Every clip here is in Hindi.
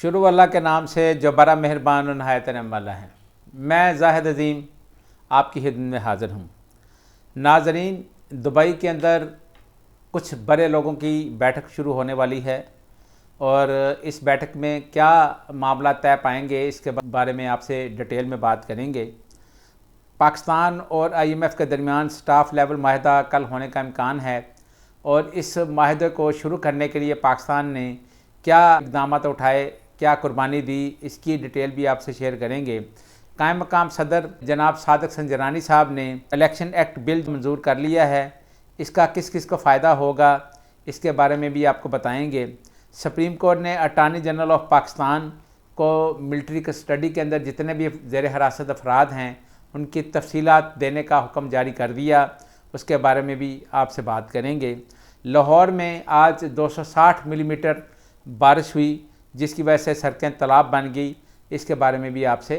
शुरू अल्लाह के नाम से जो बड़ा मेहरबान और नहायत रहम वाला है। मैं ज़ाहिद अज़ीम आपकी खिदमत में हाज़िर हूँ। नाज़रीन, दुबई के अंदर कुछ बड़े लोगों की बैठक शुरू होने वाली है और इस बैठक में क्या मामला तय पाएंगे इसके बारे में आपसे डिटेल में बात करेंगे। पाकिस्तान और IMF के दरमियान स्टाफ लेवल माहिदा कल होने का इम्कान है और इस माहिदे को शुरू करने के लिए पाकिस्तान ने क्या इक़दाम उठाए, क्या कुर्बानी दी, इसकी डिटेल भी आपसे शेयर करेंगे। कायम मकाम सदर जनाब सादिक संजरानी साहब ने इलेक्शन एक्ट बिल मंजूर कर लिया है। इसका किस किस को फ़ायदा होगा इसके बारे में भी आपको बताएंगे। सुप्रीम कोर्ट ने अटार्नी जनरल ऑफ पाकिस्तान को मिलिट्री कस्टडी के अंदर जितने भी ज़ेर हिरासत अफराद हैं उनकी तफसीलात देने का हुक्म जारी कर दिया, उसके बारे में भी आपसे बात करेंगे। लाहौर में आज 260 मिलीमीटर बारिश हुई जिसकी वजह से सड़कें तालाब बन गई, इसके बारे में भी आपसे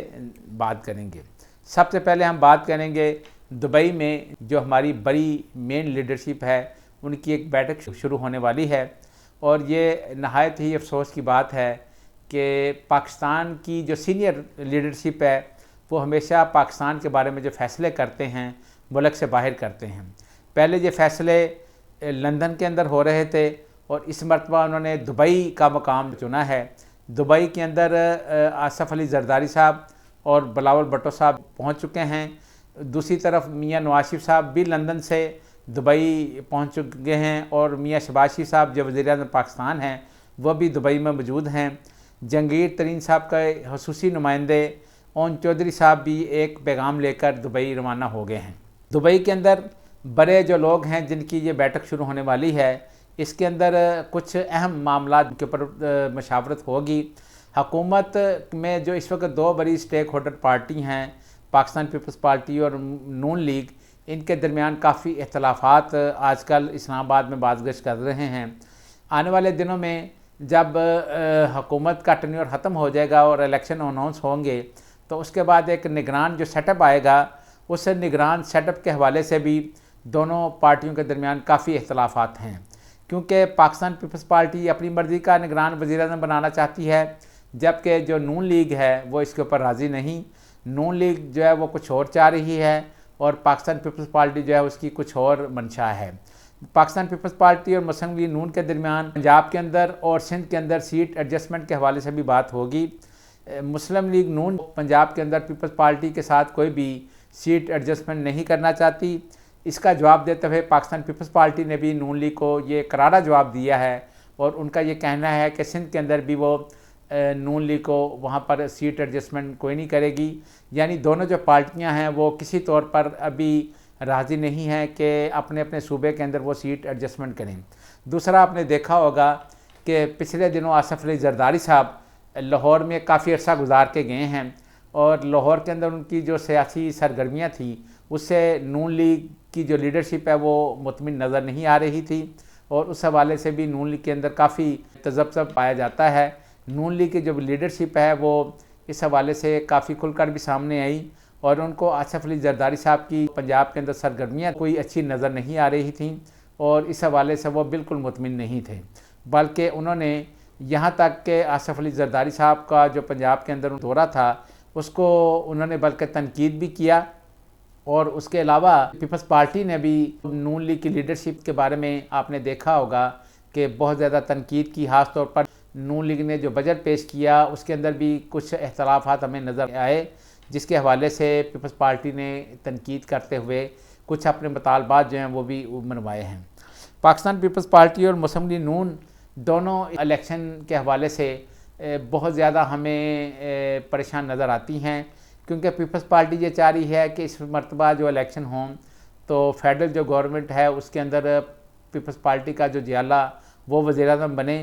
बात करेंगे। सबसे पहले हम बात करेंगे दुबई में जो हमारी बड़ी मेन लीडरशिप है उनकी एक बैठक शुरू होने वाली है और ये नहायत ही अफसोस की बात है कि पाकिस्तान की जो सीनियर लीडरशिप है वो हमेशा पाकिस्तान के बारे में जो फ़ैसले करते हैं मुल्क से बाहर करते हैं। पहले ये फ़ैसले लंदन के अंदर हो रहे थे और इस मरतबा उन्होंने दुबई का मकाम चुना है। दुबई के अंदर आसफ़ अली ज़रदारी साहब और बिलावल भुट्टो साहब पहुंच चुके हैं। दूसरी तरफ मियां नवाज शरीफ साहब भी लंदन से दुबई पहुंच चुके हैं और मियां शहबाज शरीफ साहब जो वज़ीर-ए-आज़म पाकिस्तान हैं वह भी दुबई में मौजूद हैं। जहांगीर तरीन साहब के ख़ुसूसी नुमाइंदे ओन चौधरी साहब भी एक पैगाम लेकर दुबई रवाना हो गए हैं। दुबई के अंदर बड़े जो लोग हैं जिनकी ये बैठक शुरू होने वाली है, इसके अंदर कुछ अहम मामला के ऊपर मशावरत होगी। हुकूमत में जो इस वक्त दो बड़ी स्टेक होल्डर पार्टी हैं, पाकिस्तान पीपल्स पार्टी और नून लीग, इनके दरमियान काफ़ी इख्तलाफात आजकल इस्लामाबाद में बाज़गश कर रहे हैं। आने वाले दिनों में जब हुकूमत का टेन्योर ख़त्म हो जाएगा और इलेक्शन अनाउंस होंगे तो उसके बाद एक निगरान जो सेटअप आएगा, उस निगरान सेटअप के हवाले से भी दोनों पार्टियों के दरमियान काफ़ी इख्तलाफात हैं, क्योंकि पाकिस्तान पीपल्स पार्टी अपनी मर्ज़ी का निगरान वज़ीर-ए-आज़म बनाना चाहती है, जबकि जो नून लीग है वो इसके ऊपर राज़ी नहीं। नून लीग जो है वो कुछ और चाह रही है और पाकिस्तान पीपल्स पार्टी जो है उसकी कुछ और मंशा है। पाकिस्तान पीपल्स पार्टी और मुस्लिम लीग नून के दरमियान पंजाब के अंदर और सिंध के अंदर सीट एडजस्टमेंट के हवाले से भी बात होगी। मुस्लिम लीग नून पंजाब के अंदर पीपल्स पार्टी के साथ कोई भी सीट एडजस्टमेंट नहीं करना चाहती। इसका जवाब देते हुए पाकिस्तान पीपल्स पार्टी ने भी नून लीग को ये करारा जवाब दिया है और उनका ये कहना है कि सिंध के अंदर भी वो नून लीग को वहाँ पर सीट एडजस्टमेंट कोई नहीं करेगी। यानी दोनों जो पार्टियाँ हैं वो किसी तौर पर अभी राज़ी नहीं हैं कि अपने अपने सूबे के अंदर वो सीट एडजस्टमेंट करें। दूसरा, आपने देखा होगा कि पिछले दिनों आसफ़ अली ज़रदारी साहब लाहौर में काफ़ी अर्सा गुजार के गए हैं और लाहौर के अंदर उनकी जो सियासी सरगर्मियाँ थी उससे नून लीग की जो लीडरशिप है वो मुतमिन नज़र नहीं आ रही थी और उस हवाले से भी नून लीग के अंदर काफ़ी तजब्ज़ब पाया जाता है। नून लीग की जो लीडरशिप है वो इस हवाले से काफ़ी खुलकर भी सामने आई और उनको आसफ़ अली ज़रदारी साहब की पंजाब के अंदर सरगर्मियाँ कोई अच्छी नज़र नहीं आ रही थी और इस हवाले से वो बिल्कुल मुतमिन नहीं थे, बल्कि उन्होंने यहाँ तक के आसफ़ अली ज़रदारी साहब का जो पंजाब के अंदर दौरा था उसको उन्होंने बल्कि तनकीद भी किया और उसके अलावा पीपल्स पार्टी ने भी नून लीग की लीडरशिप के बारे में आपने देखा होगा कि बहुत ज़्यादा तनकीद की। ख़ास तौर पर नून लीग ने जो बजट पेश किया उसके अंदर भी कुछ इख्तलाफात हमें नज़र आए, जिसके हवाले से पीपल्स पार्टी ने तनकीद करते हुए कुछ अपने मुतालबात जो हैं वो भी मनवाए हैं। पाकिस्तान पीपल्स पार्टी और मुस्लिम लीग नून दोनों इलेक्शन के हवाले से बहुत ज़्यादा हमें परेशान नज़र आती हैं, क्योंकि पीपल्स पार्टी ये चाह रही है कि इस मरतबा जो इलेक्शन हों तो फेडरल जो गवर्नमेंट है उसके अंदर पीपल्स पार्टी का जो जियाला वो वज़ीर-ए-आज़म बने।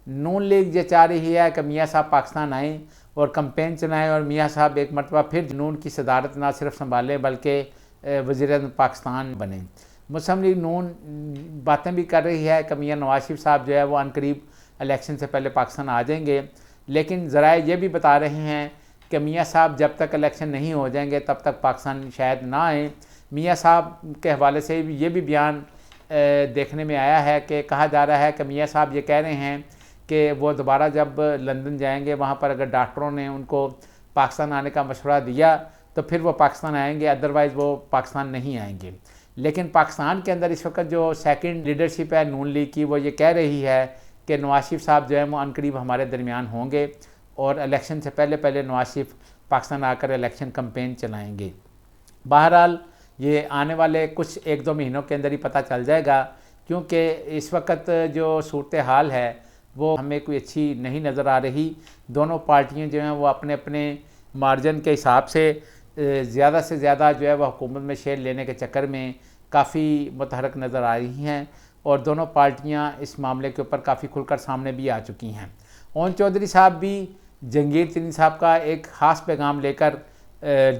नून लीग ये चाह रही है कि मियाँ साहब पाकिस्तान आएँ और कैंपेन चलाएँ और मियाँ साहब एक मरतबा फिर नून की सदारत ना सिर्फ संभालें बल्कि वज़ीर-ए-आज़म पाकिस्तान बने। मुस्लिम लीग नून बातें भी कर रही है कि मियां नवाज शरीफ साहब जो है वो अनकरीब इलेक्शन से पहले पाकिस्तान आ जाएंगे, लेकिन ज़राए ये भी बता रहे हैं कि मियां साहब जब तक इलेक्शन नहीं हो जाएंगे तब तक पाकिस्तान शायद ना आए। मियां साहब के हवाले से ये भी बयान देखने में आया है कि कहा जा रहा है कि मियां साहब ये कह रहे हैं कि वो दोबारा जब लंदन जाएंगे वहाँ पर अगर डॉक्टरों ने उनको पाकिस्तान आने का मशवरा दिया तो फिर वो पाकिस्तान आएंगे, अदरवाइज़ वो पाकिस्तान नहीं आएंगे। लेकिन पाकिस्तान के अंदर इस वक्त जो सेकंड लीडरशिप है नून लीग की, वो ये कह रही है कि नवाज शरीफ साहब जो है वो अनकरीब हमारे दरमियान होंगे और इलेक्शन से पहले पहले नवाज शरीफ पाकिस्तान आकर इलेक्शन कैंपेन चलाएंगे। बहरहाल ये आने वाले कुछ 1-2 महीनों के अंदर ही पता चल जाएगा, क्योंकि इस वक्त जो सूरत हाल है वो हमें कोई अच्छी नहीं नज़र आ रही। दोनों पार्टियां जो हैं वो अपने अपने मार्जिन के हिसाब से ज़्यादा से ज़्यादा जो है वह हुकूमत में शेयर लेने के चक्कर में काफ़ी मुतहरक नज़र आ रही हैं और दोनों पार्टियां इस मामले के ऊपर काफ़ी खुलकर सामने भी आ चुकी हैं। ओन चौधरी साहब भी जहांगीर तरीन साहब का एक ख़ास पैगाम लेकर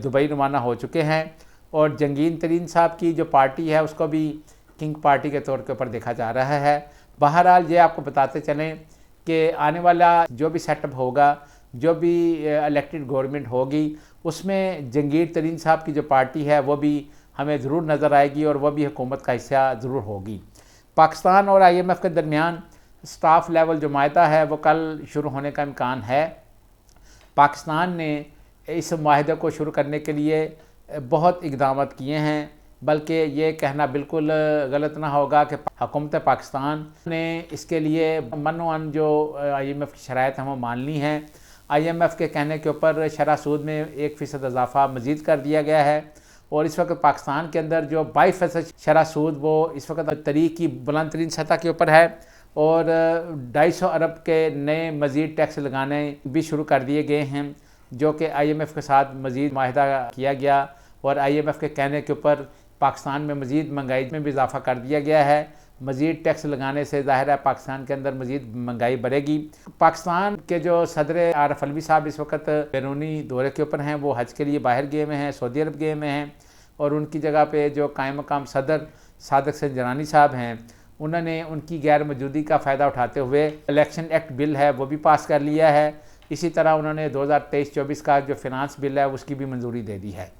दुबई रवाना हो चुके हैं और जहांगीर तरीन साहब की जो पार्टी है उसको भी किंग पार्टी के तौर के ऊपर देखा जा रहा है। बहरहाल ये आपको बताते चलें कि आने वाला जो भी सेटअप होगा, जो भी इलेक्टेड गवर्नमेंट होगी, उसमें जहांगीर तरीन साहब की जो पार्टी है वो भी हमें ज़रूर नज़र आएगी और वह भी हुकूमत का हिस्सा ज़रूर होगी। पाकिस्तान और IMF के दरमियान स्टाफ लेवल जो माहदा है वो कल शुरू होने का इम्कान है। पाकिस्तान ने इस माहदे को शुरू करने के लिए बहुत इक़दाम किए हैं, बल्कि ये कहना बिल्कुल गलत ना होगा कि हुकूमत पाकिस्तान ने इसके लिए मनोअन जो IMF की शराइत हैं वो मान ली हैं। IMF के कहने के ऊपर शरह सूद में 1% इजाफा मज़ीद कर दिया गया है और इस वक्त पाकिस्तान के अंदर जो 22% शरह सूद वो इस वक्त तरीक की बुलंद तरीन सतह के ऊपर है और 250 अरब के नए मज़ीद टैक्स लगाने भी शुरू कर दिए गए हैं, जो कि IMF के साथ मज़ीद माहिदा किया गया और IMF के कहने के ऊपर पाकिस्तान में मज़ीद महंगाई में भी इजाफा कर दिया गया है। मज़ीद टैक्स लगाने से ज़ाहिर है पाकिस्तान के अंदर मज़ीद महंगाई बढ़ेगी। पाकिस्तान के जो सदर आरफ अलवी साहब इस वक्त बैरूनी दौरे के ऊपर हैं, वो हज के लिए बाहर गए हुए हैं, सऊदी अरब गए हुए हैं और उनकी जगह पे जो कायम मकाम सदर सादिक हसन जनानी साहब हैं, उन्होंने उनकी गैर मौजूदगी का फ़ायदा उठाते हुए इलेक्शन एक्ट बिल है वो भी पास कर लिया है। इसी तरह उन्होंने 2023-24 का जो फिनांस बिल है उसकी भी मंजूरी दे दी है।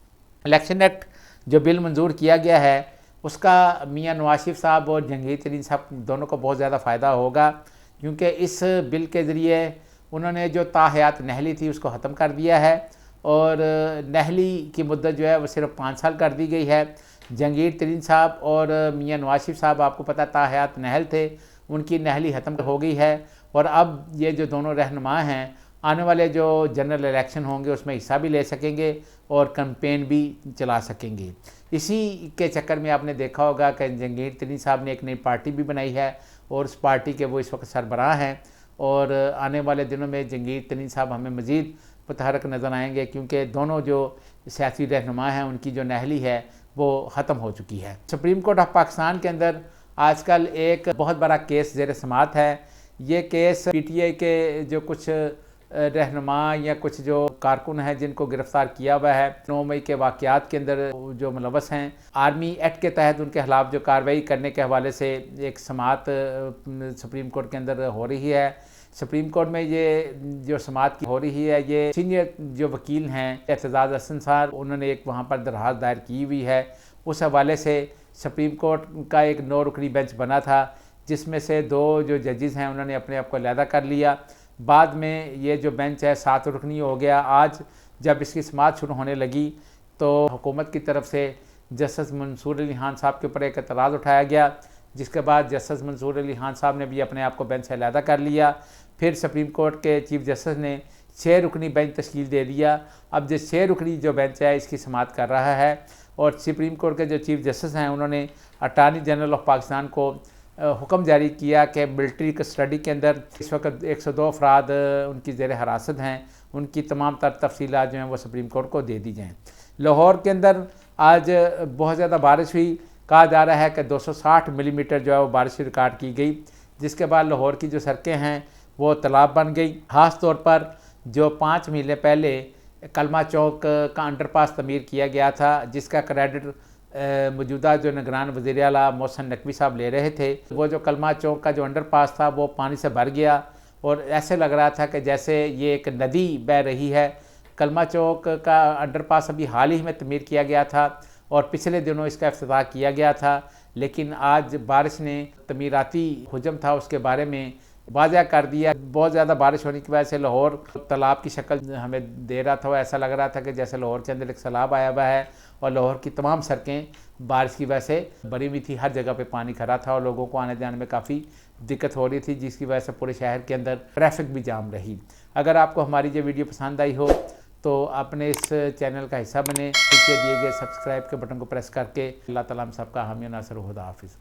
इलेक्शन एक्ट जो बिल मंजूर किया गया है उसका मियां नवाज शरीफ साहब और जहांगीर तरीन साहब दोनों को बहुत ज़्यादा फ़ायदा होगा, क्योंकि इस बिल के ज़रिए उन्होंने जो ताहयात नहली थी उसको ख़त्म कर दिया है और नहली की मुद्दत जो है वो सिर्फ 5 साल कर दी गई है। जहांगीर तरीन साहब और मियां नवाज शरीफ साहब आपको पता ताहयात नहल थे, उनकी नहली ख़त्म हो गई है और अब ये जो दोनों रहनुमा हैं आने वाले जो जनरल इलेक्शन होंगे उसमें हिस्सा भी ले सकेंगे और कैंपेन भी चला सकेंगे। इसी के चक्कर में आपने देखा होगा कि जहांगीर तरीन साहब ने एक नई पार्टी भी बनाई है और उस पार्टी के वो इस वक्त सरबराह हैं और आने वाले दिनों में जहांगीर तरीन साहब हमें मज़ीद मुतहरक नज़र आएंगे, क्योंकि दोनों जो सियासी रहनुमा हैं उनकी जो नहली है वो ख़त्म हो चुकी है। सुप्रीम कोर्ट ऑफ पाकिस्तान के अंदर आजकल एक बहुत बड़ा केस ज़ेर समाअत है। ये केस PTI के जो कुछ रहनुमा या कुछ जो कारकुन हैं जिनको गिरफ़्तार किया हुआ है 9 मई के वाक़यात के अंदर जो मुलव्वस हैं, आर्मी एक्ट के तहत उनके खिलाफ जो कार्रवाई करने के हवाले से एक समाअत सुप्रीम कोर्ट के अंदर हो रही है। सुप्रीम कोर्ट में ये जो समाअत की हो रही है, ये सीनियर जो वकील हैं एतजाज़ हसन साहब, उन्होंने एक वहाँ पर दरख्वास्त दायर की हुई है। उस हवाले से सुप्रीम कोर्ट का एक 9 रुकनी बेंच बना था, जिसमें से 2 जो जजेस हैं उन्होंने अपने आप को अलहदा कर लिया। बाद में ये जो बेंच है 7 रुकनी हो गया। आज जब इसकी समाअत शुरू होने लगी तो हुकूमत की तरफ से जस्टिस मंसूर अली खान साहब के ऊपर एक एतराज़ उठाया गया, जिसके बाद जस्टिस मंसूर अली खान साहब ने भी अपने आप को बेंच से अलहदा कर लिया। फिर सुप्रीम कोर्ट के चीफ जस्टिस ने 6 रुकनी बेंच तश्कील दे दिया। अब जो 6 रुकनी जो बेंच है इसकी समाअत कर रहा है और सुप्रीम कोर्ट के जो चीफ जस्टिस हैं उन्होंने अटार्नी जनरल ऑफ पाकिस्तान को हुक्म जारी किया कि मिलिट्री कस्टडी के अंदर इस वक्त 102 अफराद उनकी ज़ेर हिरासत हैं, उनकी तमाम तर तफसीलात जो हैं वो सुप्रीम कोर्ट को दे दी जाएँ। लाहौर के अंदर आज बहुत ज़्यादा बारिश हुई, कहा जा रहा है कि 260 मिलीमीटर जो है वो बारिश रिकॉर्ड की गई, जिसके बाद लाहौर की जो सड़कें हैं वो तालाब बन गई। ख़ास तौर पर जो 5 महीने पहले कलमा चौक का अंडरपास तमीर किया गया था, जिसका क्रेडिट मौजूदा जो निगरान वज़ीर आला मोहसिन नकवी साहब ले रहे थे, वो जो कलमा चौक का जो अंडरपास था वो पानी से भर गया और ऐसे लग रहा था कि जैसे ये एक नदी बह रही है। कलमा चौक का अंडरपास अभी हाल ही में तमीर किया गया था और पिछले दिनों इसका इफ्तिताह किया गया था, लेकिन आज बारिश ने तमीराती हुजम था उसके बारे में वाज़ह कर दिया। बहुत ज़्यादा बारिश होने की वजह से लाहौर तालाब की शक्ल हमें दे रहा था, ऐसा लग रहा था कि जैसे लाहौर के अंदर एक सैलाब आया हुआ है और लाहौर की तमाम सड़कें बारिश की वजह से भरी हुई थी, हर जगह पे पानी खड़ा था और लोगों को आने जाने में काफ़ी दिक्कत हो रही थी, जिसकी वजह से पूरे शहर के अंदर ट्रैफिक भी जाम रही। अगर आपको हमारी ये वीडियो पसंद आई हो तो अपने इस चैनल का हिस्सा बने, पीछे दिए गए सब्सक्राइब के बटन को प्रेस करके। अल्लाह ताला हम सबका हामी नासर, खुदा हाफिज़।